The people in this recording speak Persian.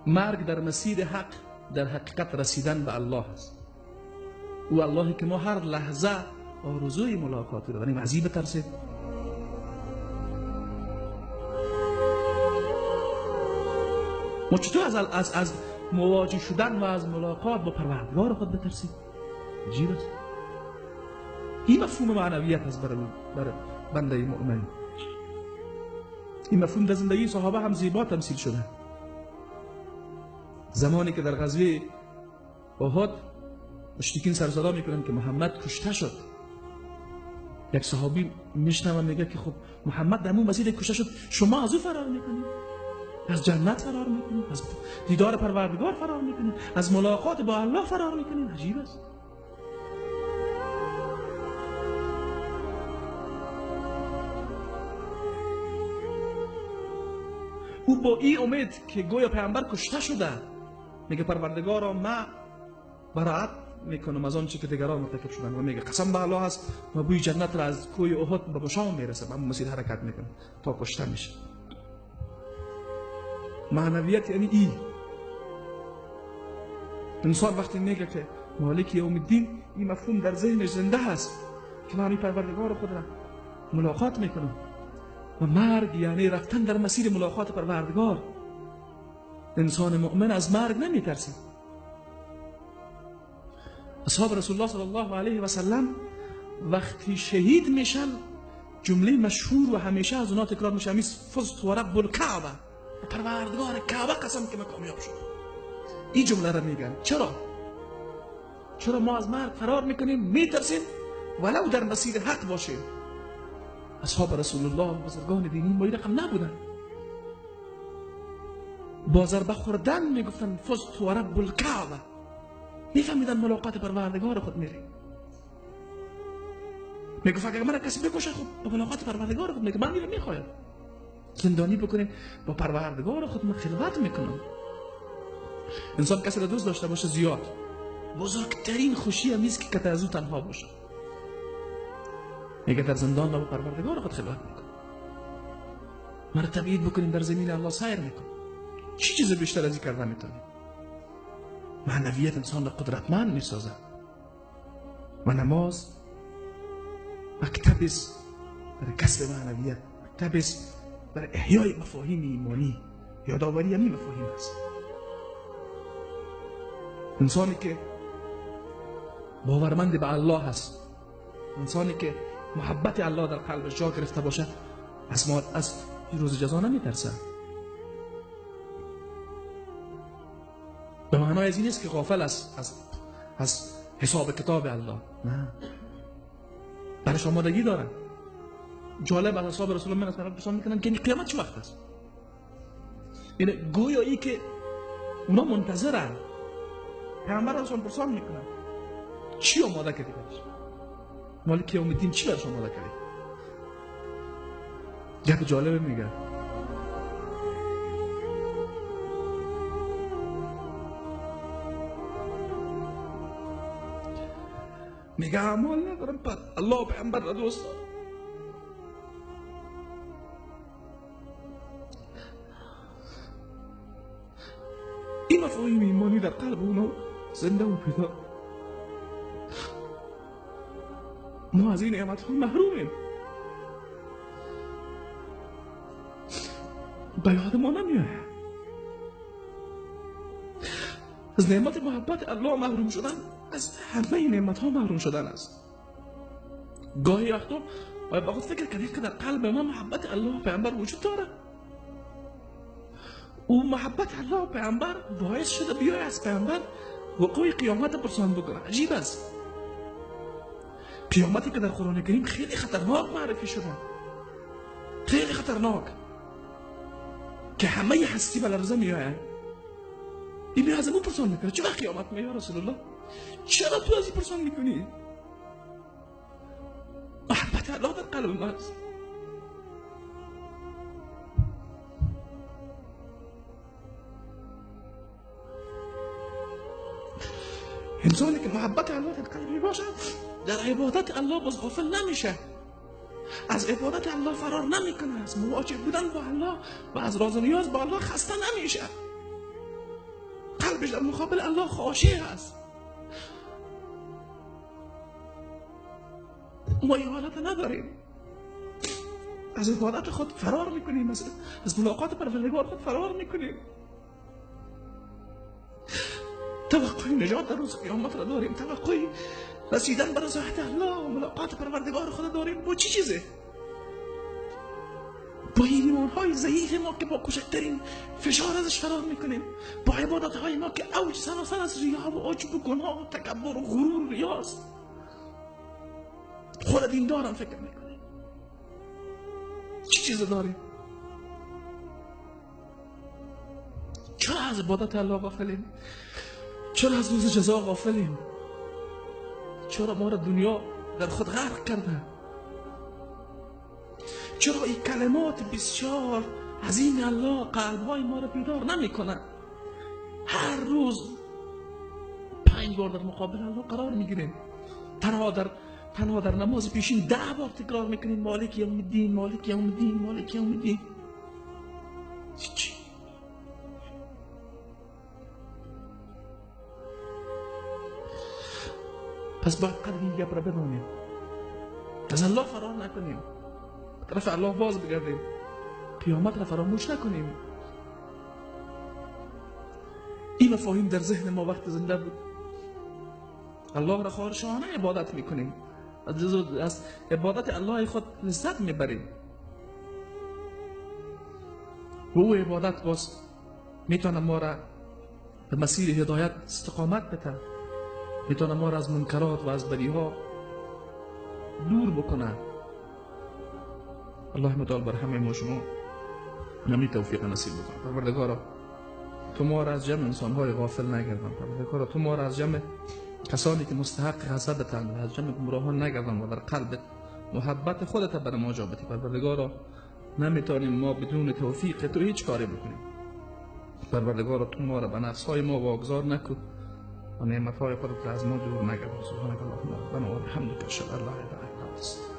مرگ در مسیر حق در حقیقت رسیدن به الله است. او اللهی که ما هر لحظه آرزوی ملاقات رو داریم. از این بترسید. ما چطور از مواجه شدن و از ملاقات با پروردگار خود بترسید؟ عجیب است. این مفهوم معنویت است برای بنده مؤمن. این مفهوم در زندگی صحابه هم زیبا تمثیل شده. زمانی که در غزوه احد مشرکین سر صدا میکنن که محمد کشته شد، یک صحابی میشنوه میگه که خب محمد در اون مسیر کشته شد، شما از او فرار میکنید؟ از جنت فرار میکنید؟ از دیدار پروردگار فرار میکنید؟ از ملاقات با الله فرار میکنید؟ عجیب است. او با این امید که گویا پیامبر کشته شده میگه پروردگارا من براءت میکنم از آنچه که دیگران مرتکب شدن و میگه قسم به الله هست ما بوی جنت را از کوی احد به شام میرسه، اما مسیر حرکت میکنه تا کشته میشه. معنویت یعنی این. انسان وقتی میگه که مالک یوم الدین، این مفهوم در ذهنش زنده هست که من پروردگار خود را ملاقات میکنم و مرگ یعنی رفتن در مسیر ملاقات پروردگار. انسان مؤمن از مرگ نمیترسه. اصحاب رسول الله صلی الله علیه و سلم وقتی شهید میشن جمله مشهور و همیشه از اونها تکرار میشه فزت و رب الکعبه، پروردگار کعبه قسم که من کامیاب شد. این جمله را میگن. چرا ما از مرگ فرار میکنیم، میترسیم ولو در مسیر حق باشیم. اصحاب رسول الله بزرگان دینی ما این رقم نبودن. با ضربه خوردن میگفتن فزت و رب الکعبه، میفهمیدن ملاقات پروردگار خود میری. میگفت اگر من کسی بکشه خب با ملاقات پروردگار خود میگه من میرم میخوایم زندانی بکنیم با پروردگار خود من خلوت میکنم. انسان کسی را دوست داشته باشه زیاد، بزرگترین خوشی همیست که کته از او تنها باشه. میگه در زندان با پروردگار خود خلوت میکنم. مرا تبعید بکنیم در زمین الله سیر میکنم. چی چیز بیشتر از این کردن میتونیم؟ معنویت انسان را قدرتمند میسازه و نماز مکتب است برای کسب معنویت، مکتب است برای احیای مفاهیم ایمانی. یادآوری همین مفاهیم است. انسانی که باورمند به الله هست، انسانی که محبت الله در قلبش جا گرفته باشه، از روز جزا نمیترسه. به معنای از این نیست که غافل از حساب کتاب الله، نه، برش آمادگی دارن. جالب از اصحاب رسول الله من پرسان میکنن که قیامت چه وقت است؟ یعنی گویایی که اونا منتظرن. پیامبر ازشون پرسان میکنن چی آماده کردی برش؟ مالک یوم الدین چی برش آماده کردی؟ گپ جالب میگه. میگه اعمال ندارم پر الله و پیامبر را دوست دارم. این مفاهیم ایمانی در قلب اونا زنده و پیدا. ما از این نعمت ها محرومیم. به یاد ما نمیآید. از نعمت محبت الله محروم شدن از همه نعمت ها محروم شدن است. گاهی وقتا باید با خود فکر کنید که در قلب ما محبت الله و پیامبر وجود داره. او محبت الله و پیامبر باعث شده بیای از پیامبر وقوع قیامت پرسان بکنه. عجیب است. قیامتی که در قرآن کریم خیلی خطرناک معرفی شده، خیلی خطرناک، که همه هستی به لرزه میآید. این از امون پرسان میکنه چه وقت قیامت میاد یا رسول الله؟ چرا تو از این پرسان میکنی؟ محبت الله در قلب ما است. انسانی که محبت الله در قلبی باشه در عبادت الله باز غافل نمیشه، از عبادت الله فرار نمیکنه، از مواجه بودن با الله و از راز و نیاز با الله خسته نمیشه. قلبش در مقابل الله خاشع است. ما این حالت نداریم. از عبادت خود فرار میکنیم، از ملاقات پروردگار خود فرار میکنیم. توقع نجات در روز قیامت را داریم، توقع رسیدن به رضایت الله و ملاقات پروردگار خود داریم. با چی چیزه؟ با این ایمانهای ضعیف ما که با کوچکترین فشار ازش فرار میکنیم، با عبادتهای ما که اوج سراسر از ریا و عجب و گناه و تکبر و غرور و ریاست. خود دیندارم فکر میکنیم چی چیز داریم؟ چرا از عبادت الله غافلیم؟ چرا از روز جزا غافلیم؟ چرا ما را دنیا در خود غرق کرده؟ چرا این کلمات بسیار عظیم الله قلبهای ما را بیدار نمی کنه؟ هر روز 5 بار در مقابل الله قرار میگیریم، تنها در نماز پیشین 10 بار تکرار میکنیم مالک یوم الدین، مالک یوم الدین، مالک یوم الدین. چی؟ پس باید قدر این گپ را بدانیم، از الله فرار نکنیم، طرف الله باز بگردیم، قیامت را فراموش نکنیم. این مفاهیم در ذهن ما وقت زنده بود. الله را خارشانه عبادت میکنیم، از عبادت الله خود لذت میبریم و او عبادت باز میتونه ما را به مسیر هدایت استقامت بده، میتونه ما را از منکرات و از بدیها دور بکنه. الله متعال بر همه ما شما نمی توفیق نصیب بکنه. پروردگارا تو ما را از جمع انسانهای غافل نگردان. پروردگارا تو ما را از جمع کسانی که مستحق حسدتند و از جمع گمراهان نگردان و در قلب محبت خودت بر ما جا بدی. پروردگارا نمیتونیم ما بدون توفیق تو هیچ کاری بکنیم. پروردگارا تو ما را به نفسهای ما واگذار نکن و نعمتهای خودت را از ما دور نگردان. سبحانك اللهم ربنا و بحمدک اشهد ان لا اله الا انت